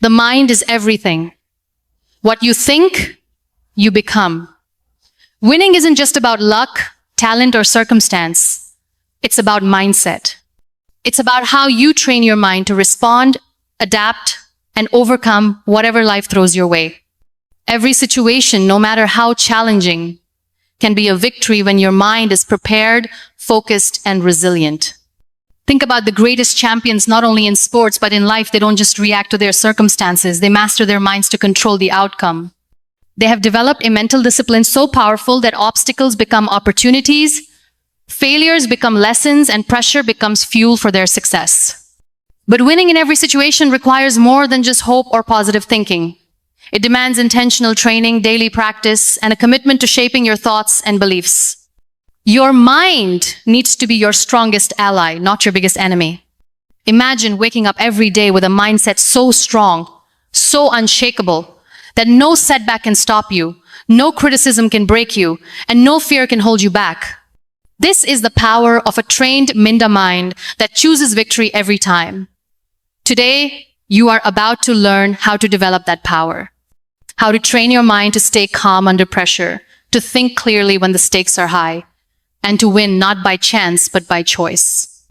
The mind is everything. What you think, you become. Winning isn't just about luck, talent, or circumstance. It's about mindset. It's about how you train your mind to respond, adapt, and overcome whatever life throws your way. Every situation, no matter how challenging, can be a victory when your mind is prepared, focused, and resilient. Think about the greatest champions, not only in sports, but in life. They don't just react to their circumstances. They master their minds to control the outcome. They have developed a mental discipline so powerful that obstacles become opportunities, failures become lessons, and pressure becomes fuel for their success. But winning in every situation requires more than just hope or positive thinking. It demands intentional training, daily practice, and a commitment to shaping your thoughts and beliefs. Your mind needs to be your strongest ally, not your biggest enemy. Imagine waking up every day with a mindset so strong, so unshakable, that no setback can stop you, no criticism can break you, and no fear can hold you back. This is the power of a trained Minda mind that chooses victory every time. Today, you are about to learn how to develop that power. How to train your mind to stay calm under pressure, to think clearly when the stakes are high, and to win not by chance but by choice.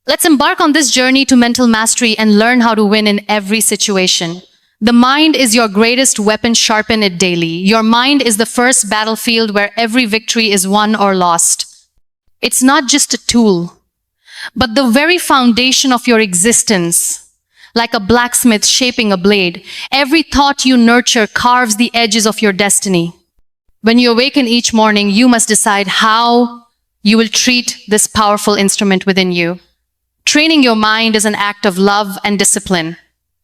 Let's embark on this journey to mental mastery and learn how to win in every situation. The mind is your greatest weapon. Sharpen it daily. Your mind is the first battlefield where every victory is won or lost. It's not just a tool, but the very foundation of your existence. Like a blacksmith shaping a blade, every thought you nurture carves the edges of your destiny. When you awaken each morning, you must decide how you will treat this powerful instrument within you. Training your mind is an act of love and discipline.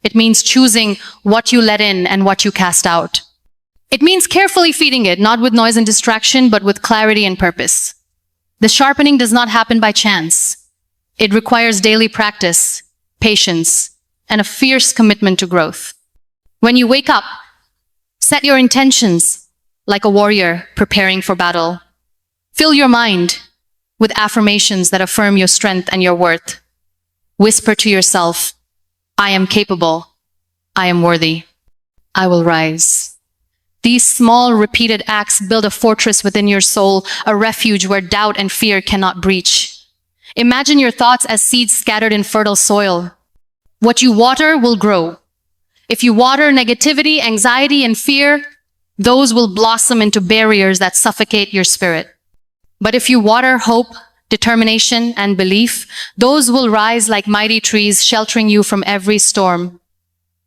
It means choosing what you let in and what you cast out. It means carefully feeding it, not with noise and distraction, but with clarity and purpose. The sharpening does not happen by chance. It requires daily practice, patience, and a fierce commitment to growth. When you wake up, set your intentions like a warrior preparing for battle. Fill your mind with affirmations that affirm your strength and your worth. Whisper to yourself, I am capable, I am worthy, I will rise. These small, repeated acts build a fortress within your soul, a refuge where doubt and fear cannot breach. Imagine your thoughts as seeds scattered in fertile soil. What you water will grow. If you water negativity, anxiety, and fear, those will blossom into barriers that suffocate your spirit. But if you water hope, determination, and belief, those will rise like mighty trees, sheltering you from every storm.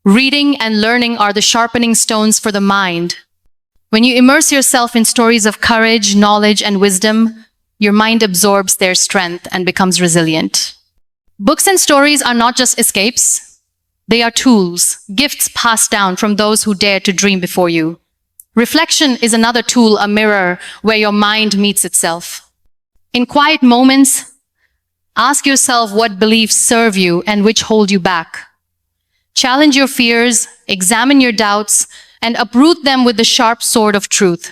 Reading and learning are the sharpening stones for the mind. When you immerse yourself in stories of courage, knowledge, and wisdom, your mind absorbs their strength and becomes resilient. Books and stories are not just escapes. They are tools, gifts passed down from those who dared to dream before you. Reflection is another tool, a mirror where your mind meets itself. In quiet moments, ask yourself what beliefs serve you and which hold you back. Challenge your fears, examine your doubts, and uproot them with the sharp sword of truth.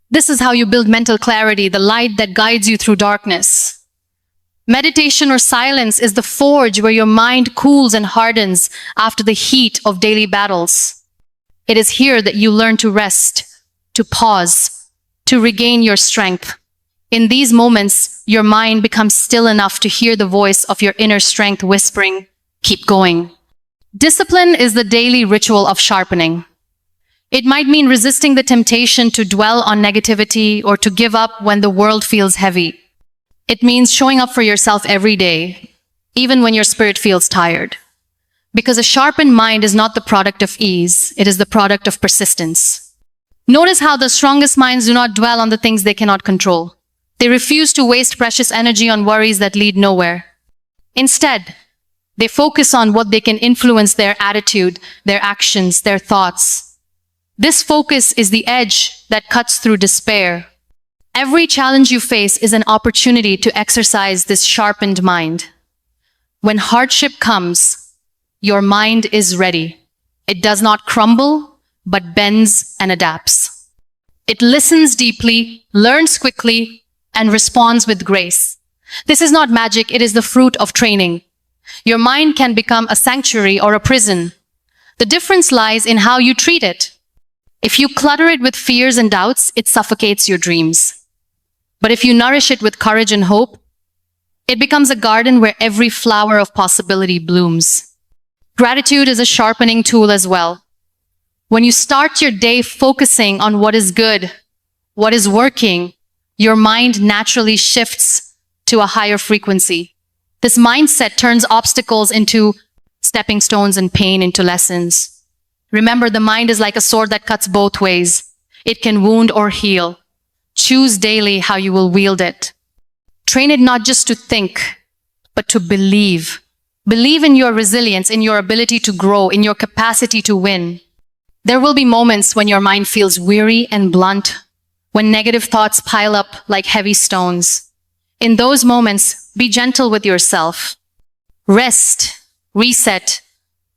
This is how you build mental clarity, the light that guides you through darkness. Meditation or silence is the forge where your mind cools and hardens after the heat of daily battles. It is here that you learn to rest, to pause, to regain your strength. In these moments, your mind becomes still enough to hear the voice of your inner strength whispering, keep going. Discipline is the daily ritual of sharpening. It might mean resisting the temptation to dwell on negativity or to give up when the world feels heavy. It means showing up for yourself every day, even when your spirit feels tired. Because a sharpened mind is not the product of ease, it is the product of persistence. Notice how the strongest minds do not dwell on the things they cannot control. They refuse to waste precious energy on worries that lead nowhere. Instead, they focus on what they can influence: their attitude, their actions, their thoughts. This focus is the edge that cuts through despair. Every challenge you face is an opportunity to exercise this sharpened mind. When hardship comes, your mind is ready. It does not crumble, but bends and adapts. It listens deeply, learns quickly, and responds with grace. This is not magic, it is the fruit of training. Your mind can become a sanctuary or a prison, The difference lies in how you treat it. If you clutter it with fears and doubts, it suffocates your dreams. But if you nourish it with courage and hope, it becomes a garden where every flower of possibility blooms. Gratitude is a sharpening tool as well. When you start your day focusing on what is good, what is working, your mind naturally shifts to a higher frequency. This mindset turns obstacles into stepping stones and pain into lessons. Remember, the mind is like a sword that cuts both ways. It can wound or heal. Choose daily how you will wield it. Train it not just to think, but to believe. Believe in your resilience, in your ability to grow, in your capacity to win. There will be moments when your mind feels weary and blunt, when negative thoughts pile up like heavy stones. In those moments, be gentle with yourself. Rest, reset,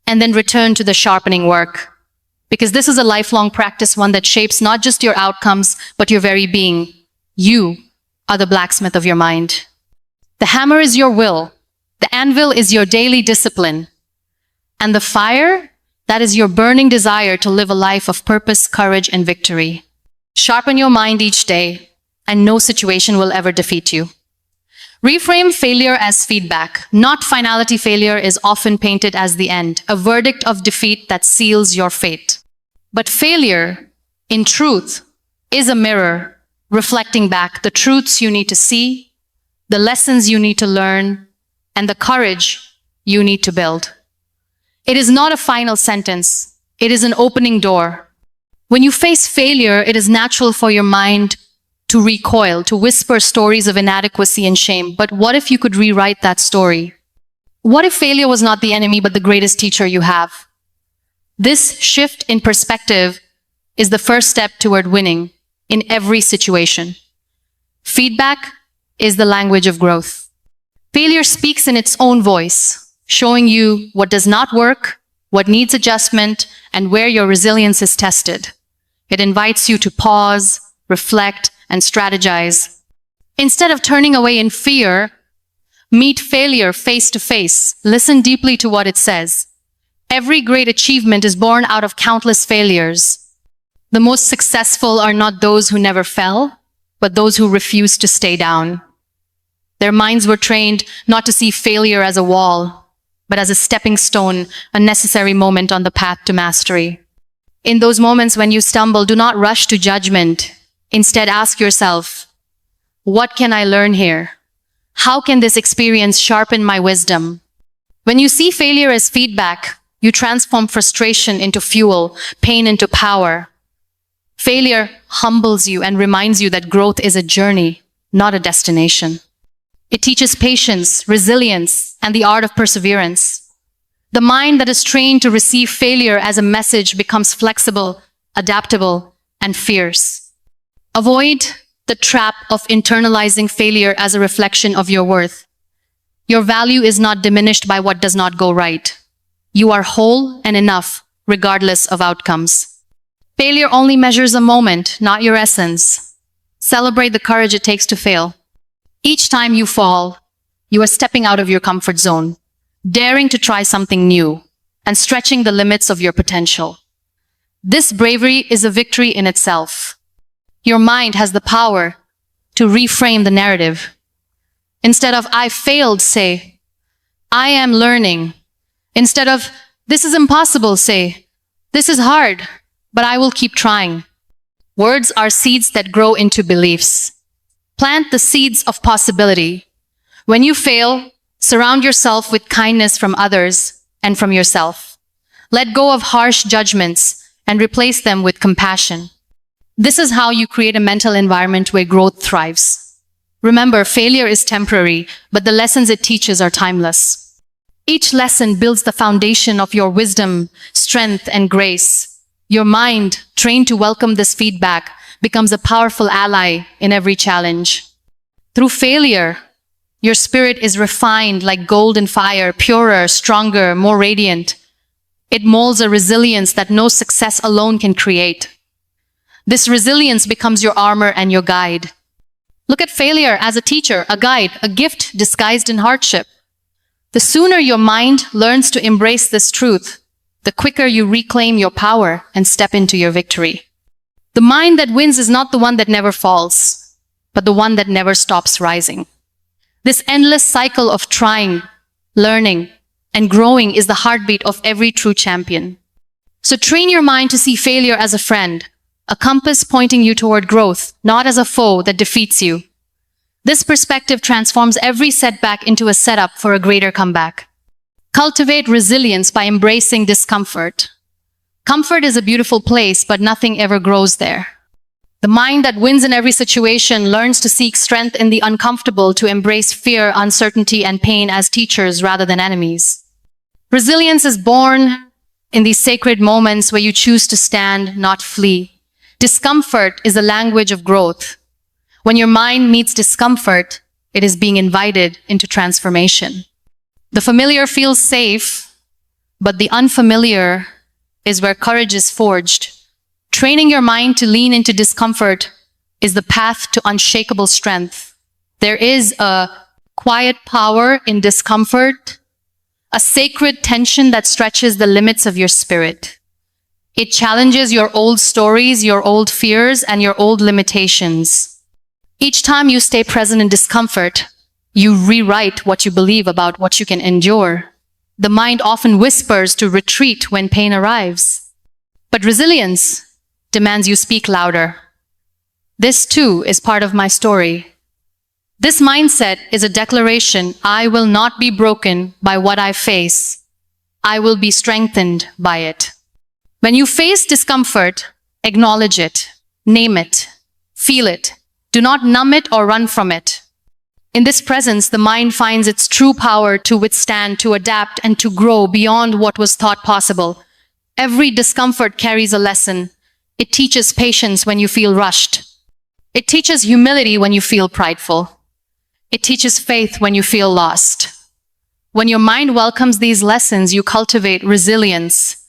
and then return to the sharpening work. Because this is a lifelong practice, one that shapes not just your outcomes, but your very being. You are the blacksmith of your mind. The hammer is your will. The anvil is your daily discipline. And the fire, that is your burning desire to live a life of purpose, courage, and victory. Sharpen your mind each day, and no situation will ever defeat you. Reframe failure as feedback. Not finality. Failure is often painted as the end, a verdict of defeat that seals your fate. But failure, in truth, is a mirror reflecting back the truths you need to see, the lessons you need to learn, and the courage you need to build. It is not a final sentence. It is an opening door. When you face failure, it is natural for your mind to recoil, to whisper stories of inadequacy and shame. But what if you could rewrite that story? What if failure was not the enemy, but the greatest teacher you have? This shift in perspective is the first step toward winning in every situation. Feedback is the language of growth. Failure speaks in its own voice, showing you what does not work, what needs adjustment, and where your resilience is tested. It invites you to pause, reflect, and strategize. Instead of turning away in fear, meet failure face to face. Listen deeply to what it says. Every great achievement is born out of countless failures. The most successful are not those who never fell, but those who refused to stay down. Their minds were trained not to see failure as a wall, but as a stepping stone, a necessary moment on the path to mastery. In those moments when you stumble, do not rush to judgment. Instead, ask yourself, what can I learn here? How can this experience sharpen my wisdom? When you see failure as feedback, you transform frustration into fuel, pain into power. Failure humbles you and reminds you that growth is a journey, not a destination. It teaches patience, resilience, and the art of perseverance. The mind that is trained to receive failure as a message becomes flexible, adaptable, and fierce. Avoid the trap of internalizing failure as a reflection of your worth. Your value is not diminished by what does not go right. You are whole and enough, regardless of outcomes. Failure only measures a moment, not your essence. Celebrate the courage it takes to fail. Each time you fall, you are stepping out of your comfort zone, daring to try something new, and stretching the limits of your potential. This bravery is a victory in itself. Your mind has the power to reframe the narrative. Instead of, I failed, say, I am learning. Instead of, this is impossible, say, this is hard, but I will keep trying. Words are seeds that grow into beliefs. Plant the seeds of possibility. When you fail, surround yourself with kindness from others and from yourself. Let go of harsh judgments and replace them with compassion. This is how you create a mental environment where growth thrives. Remember, failure is temporary, but the lessons it teaches are timeless. Each lesson builds the foundation of your wisdom, strength, and grace. Your mind, trained to welcome this feedback, becomes a powerful ally in every challenge. Through failure, your spirit is refined like gold in fire, purer, stronger, more radiant. It molds a resilience that no success alone can create. This resilience becomes your armor and your guide. Look at failure as a teacher, a guide, a gift disguised in hardship. The sooner your mind learns to embrace this truth, the quicker you reclaim your power and step into your victory. The mind that wins is not the one that never falls, but the one that never stops rising. This endless cycle of trying, learning, and growing is the heartbeat of every true champion. So train your mind to see failure as a friend, a compass pointing you toward growth, not as a foe that defeats you. This perspective transforms every setback into a setup for a greater comeback. Cultivate resilience by embracing discomfort. Comfort is a beautiful place, but nothing ever grows there. The mind that wins in every situation learns to seek strength in the uncomfortable, to embrace fear, uncertainty, and pain as teachers rather than enemies. Resilience is born in these sacred moments where you choose to stand, not flee. Discomfort is the language of growth. When your mind meets discomfort, it is being invited into transformation. The familiar feels safe, but the unfamiliar is where courage is forged. Training your mind to lean into discomfort is the path to unshakable strength. There is a quiet power in discomfort, a sacred tension that stretches the limits of your spirit. It challenges your old stories, your old fears, and your old limitations. Each time you stay present in discomfort, you rewrite what you believe about what you can endure. The mind often whispers to retreat when pain arrives. But resilience demands you speak louder. This too is part of my story. This mindset is a declaration: I will not be broken by what I face. I will be strengthened by it. When you face discomfort, acknowledge it, name it, feel it. Do not numb it or run from it. In this presence, the mind finds its true power to withstand, to adapt, and to grow beyond what was thought possible. Every discomfort carries a lesson. It teaches patience when you feel rushed. It teaches humility when you feel prideful. It teaches faith when you feel lost. When your mind welcomes these lessons, you cultivate resilience.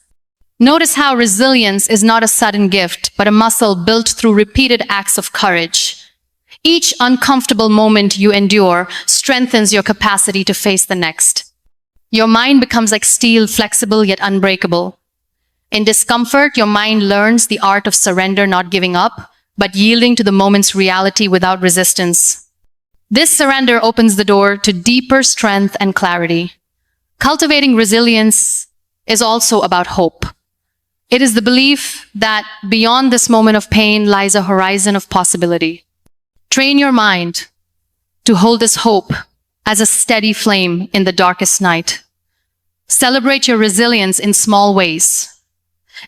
Notice how resilience is not a sudden gift, but a muscle built through repeated acts of courage. Each uncomfortable moment you endure strengthens your capacity to face the next. Your mind becomes like steel, flexible yet unbreakable. In discomfort, your mind learns the art of surrender, not giving up, but yielding to the moment's reality without resistance. This surrender opens the door to deeper strength and clarity. Cultivating resilience is also about hope. It is the belief that beyond this moment of pain lies a horizon of possibility. Train your mind to hold this hope as a steady flame in the darkest night. Celebrate your resilience in small ways.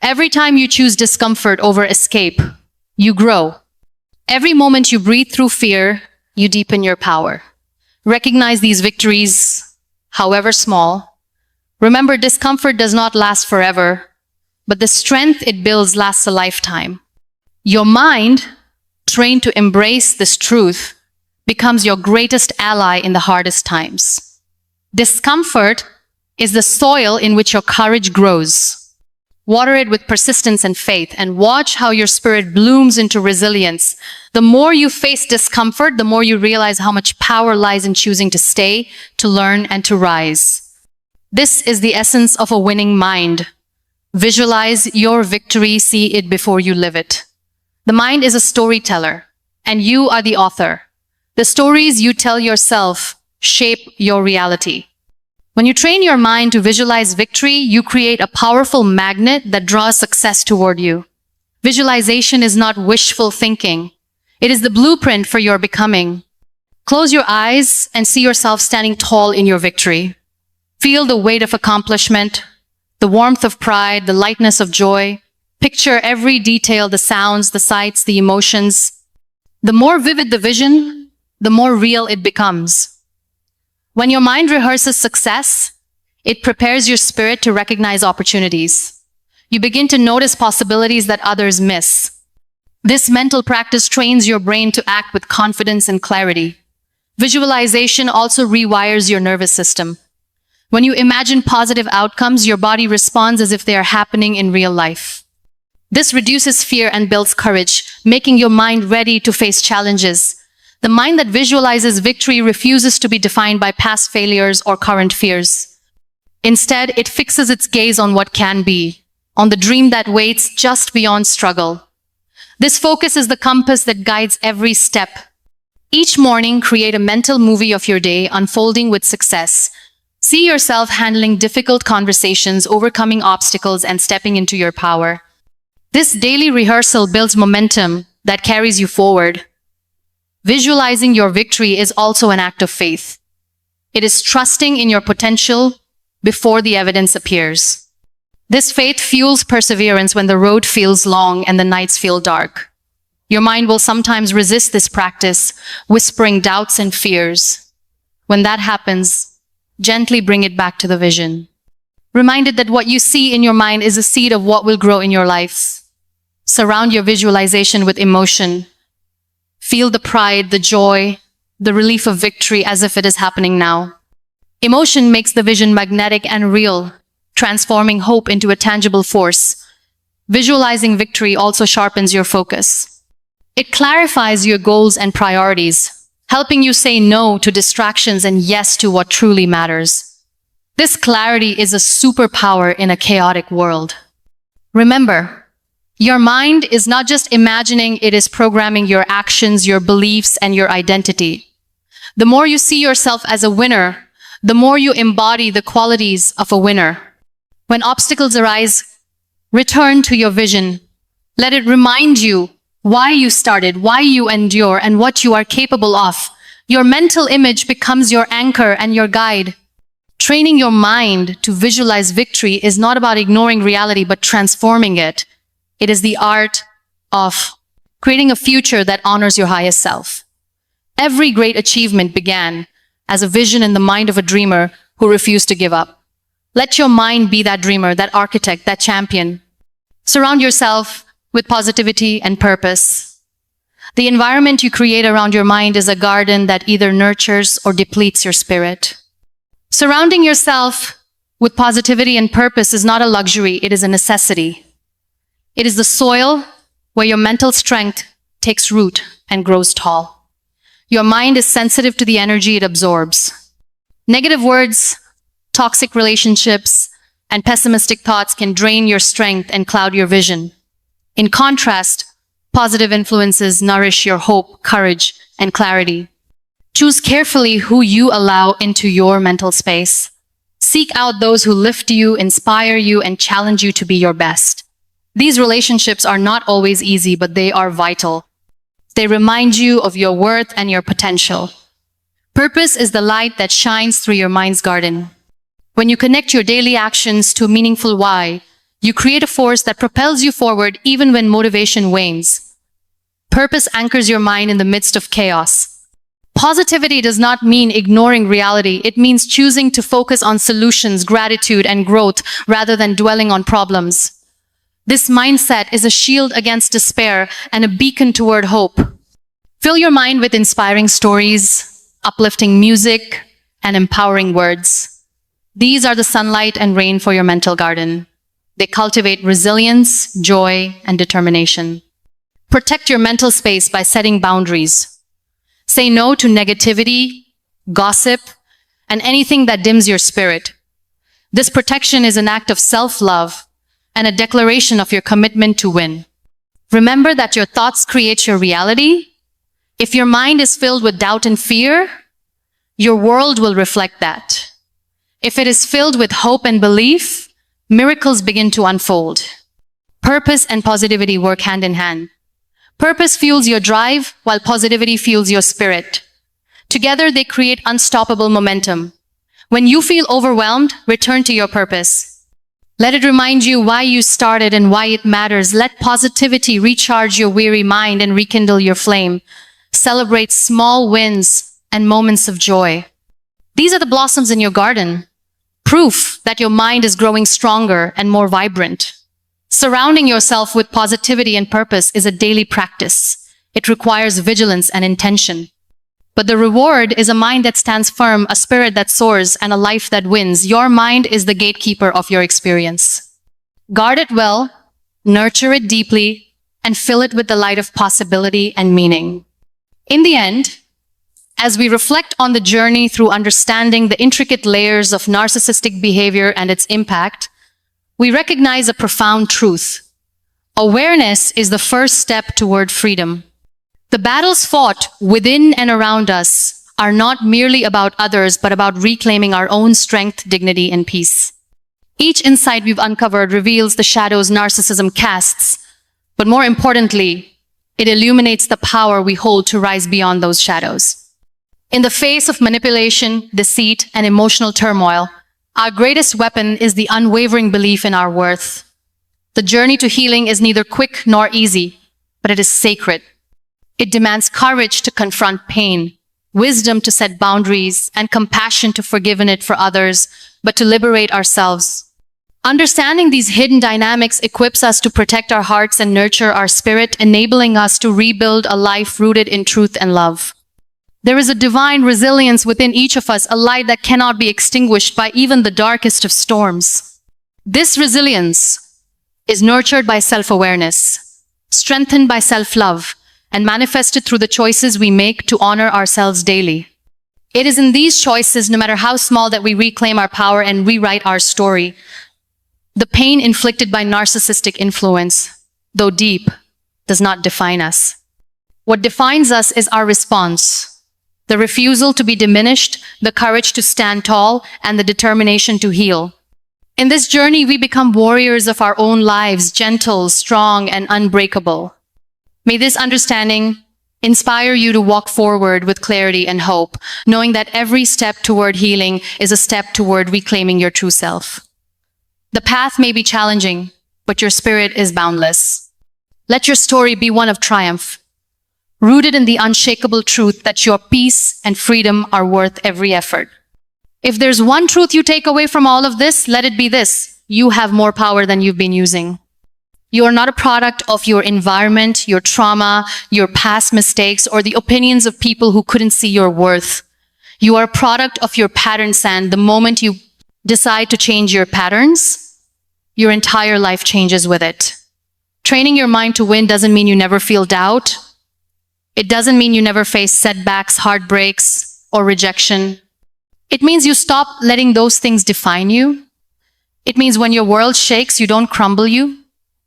Every time you choose discomfort over escape, you grow. Every moment you breathe through fear, you deepen your power. Recognize these victories, however small. Remember, discomfort does not last forever, but the strength it builds lasts a lifetime. Your mind, trained to embrace this truth, becomes your greatest ally in the hardest times. Discomfort is the soil in which your courage grows. Water it with persistence and faith, and watch how your spirit blooms into resilience. The more you face discomfort, the more you realize how much power lies in choosing to stay, to learn, and to rise. This is the essence of a winning mind. Visualize your victory, see it before you live it. The mind is a storyteller, and you are the author. The stories you tell yourself shape your reality. When you train your mind to visualize victory, you create a powerful magnet that draws success toward you. Visualization is not wishful thinking. It is the blueprint for your becoming. Close your eyes and see yourself standing tall in your victory. Feel the weight of accomplishment, the warmth of pride, the lightness of joy. Picture every detail, the sounds, the sights, the emotions. The more vivid the vision, the more real it becomes. When your mind rehearses success, it prepares your spirit to recognize opportunities. You begin to notice possibilities that others miss. This mental practice trains your brain to act with confidence and clarity. Visualization also rewires your nervous system. When you imagine positive outcomes, your body responds as if they are happening in real life. This reduces fear and builds courage, making your mind ready to face challenges. The mind that visualizes victory refuses to be defined by past failures or current fears. Instead, it fixes its gaze on what can be, on the dream that waits just beyond struggle. This focus is the compass that guides every step. Each morning, create a mental movie of your day unfolding with success. See yourself handling difficult conversations, overcoming obstacles, and stepping into your power. This daily rehearsal builds momentum that carries you forward. Visualizing your victory is also an act of faith. It is trusting in your potential before the evidence appears. This faith fuels perseverance when the road feels long and the nights feel dark. Your mind will sometimes resist this practice, whispering doubts and fears. When that happens, gently bring it back to the vision. Reminded that what you see in your mind is a seed of what will grow in your life. Surround your visualization with emotion. Feel the pride, the joy, the relief of victory as if it is happening now. Emotion makes the vision magnetic and real, transforming hope into a tangible force. Visualizing victory also sharpens your focus. It clarifies your goals and priorities, helping you say no to distractions and yes to what truly matters. This clarity is a superpower in a chaotic world. Remember, your mind is not just imagining, it is programming your actions, your beliefs, and your identity. The more you see yourself as a winner, the more you embody the qualities of a winner. When obstacles arise, return to your vision. Let it remind you why you started, why you endure, and what you are capable of. Your mental image becomes your anchor and your guide. Training your mind to visualize victory is not about ignoring reality, but transforming it. It is the art of creating a future that honors your highest self. Every great achievement began as a vision in the mind of a dreamer who refused to give up. Let your mind be that dreamer, that architect, that champion. Surround yourself with positivity and purpose. The environment you create around your mind is a garden that either nurtures or depletes your spirit. Surrounding yourself with positivity and purpose is not a luxury, it is a necessity. It is the soil where your mental strength takes root and grows tall. Your mind is sensitive to the energy it absorbs. Negative words, toxic relationships, and pessimistic thoughts can drain your strength and cloud your vision. In contrast, positive influences nourish your hope, courage, and clarity. Choose carefully who you allow into your mental space. Seek out those who lift you, inspire you, and challenge you to be your best. These relationships are not always easy, but they are vital. They remind you of your worth and your potential. Purpose is the light that shines through your mind's garden. When you connect your daily actions to a meaningful why, you create a force that propels you forward even when motivation wanes. Purpose anchors your mind in the midst of chaos. Positivity does not mean ignoring reality. It means choosing to focus on solutions, gratitude, and growth rather than dwelling on problems. This mindset is a shield against despair and a beacon toward hope. Fill your mind with inspiring stories, uplifting music, and empowering words. These are the sunlight and rain for your mental garden. They cultivate resilience, joy, and determination. Protect your mental space by setting boundaries. Say no to negativity, gossip, and anything that dims your spirit. This protection is an act of self-love and a declaration of your commitment to win. Remember that your thoughts create your reality. If your mind is filled with doubt and fear, your world will reflect that. If it is filled with hope and belief, miracles begin to unfold. Purpose and positivity work hand in hand. Purpose fuels your drive, while positivity fuels your spirit. Together, they create unstoppable momentum. When you feel overwhelmed, return to your purpose. Let it remind you why you started and why it matters. Let positivity recharge your weary mind and rekindle your flame. Celebrate small wins and moments of joy. These are the blossoms in your garden. Proof that your mind is growing stronger and more vibrant. Surrounding yourself with positivity and purpose is a daily practice. It requires vigilance and intention. But the reward is a mind that stands firm, a spirit that soars, and a life that wins. Your mind is the gatekeeper of your experience. Guard it well, nurture it deeply, and fill it with the light of possibility and meaning. In the end, As we reflect on the journey through understanding the intricate layers of narcissistic behavior and its impact, we recognize a profound truth. Awareness is the first step toward freedom. The battles fought within and around us are not merely about others, but about reclaiming our own strength, dignity, and peace. Each insight we've uncovered reveals the shadows narcissism casts, but more importantly, it illuminates the power we hold to rise beyond those shadows. In the face of manipulation, deceit, and emotional turmoil, our greatest weapon is the unwavering belief in our worth. The journey to healing is neither quick nor easy, but it is sacred. It demands courage to confront pain, wisdom to set boundaries, and compassion to forgive it for others, but to liberate ourselves. Understanding these hidden dynamics equips us to protect our hearts and nurture our spirit, enabling us to rebuild a life rooted in truth and love. There is a divine resilience within each of us, a light that cannot be extinguished by even the darkest of storms. This resilience is nurtured by self-awareness, strengthened by self-love, and manifested through the choices we make to honor ourselves daily. It is in these choices, no matter how small, that we reclaim our power and rewrite our story. The pain inflicted by narcissistic influence, though deep, does not define us. What defines us is our response. The refusal to be diminished, the courage to stand tall, and the determination to heal. In this journey, we become warriors of our own lives, gentle, strong, and unbreakable. May this understanding inspire you to walk forward with clarity and hope, knowing that every step toward healing is a step toward reclaiming your true self. The path may be challenging, but your spirit is boundless. Let your story be one of triumph, rooted in the unshakable truth that your peace and freedom are worth every effort. If there's one truth you take away from all of this, let it be this: you have more power than you've been using. You are not a product of your environment, your trauma, your past mistakes, or the opinions of people who couldn't see your worth. You are a product of your patterns, and the moment you decide to change your patterns, your entire life changes with it. Training your mind to win doesn't mean you never feel doubt. It doesn't mean you never face setbacks, heartbreaks, or rejection. It means you stop letting those things define you. It means when your world shakes, you don't crumble, you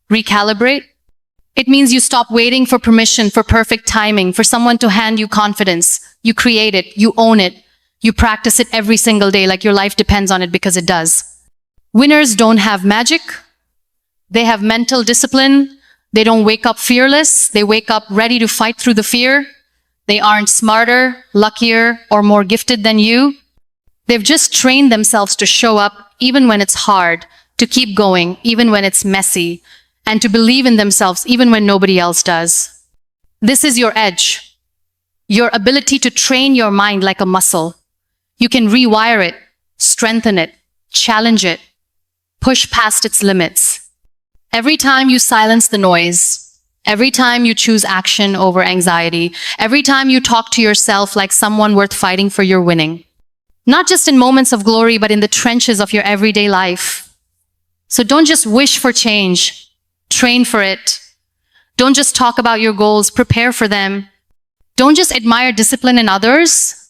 recalibrate. It means you stop waiting for permission, for perfect timing, for someone to hand you confidence. You create it, you own it, you practice it every single day like your life depends on it, because it does. Winners don't have magic. They have mental discipline. They don't wake up fearless. They wake up ready to fight through the fear. They aren't smarter, luckier, or more gifted than you. They've just trained themselves to show up even when it's hard, to keep going even when it's messy, and to believe in themselves even when nobody else does. This is your edge, your ability to train your mind like a muscle. You can rewire it, strengthen it, challenge it, push past its limits. Every time you silence the noise, every time you choose action over anxiety, every time you talk to yourself like someone worth fighting for, you're winning. Not just in moments of glory, but in the trenches of your everyday life. So don't just wish for change, train for it. Don't just talk about your goals, prepare for them. Don't just admire discipline in others,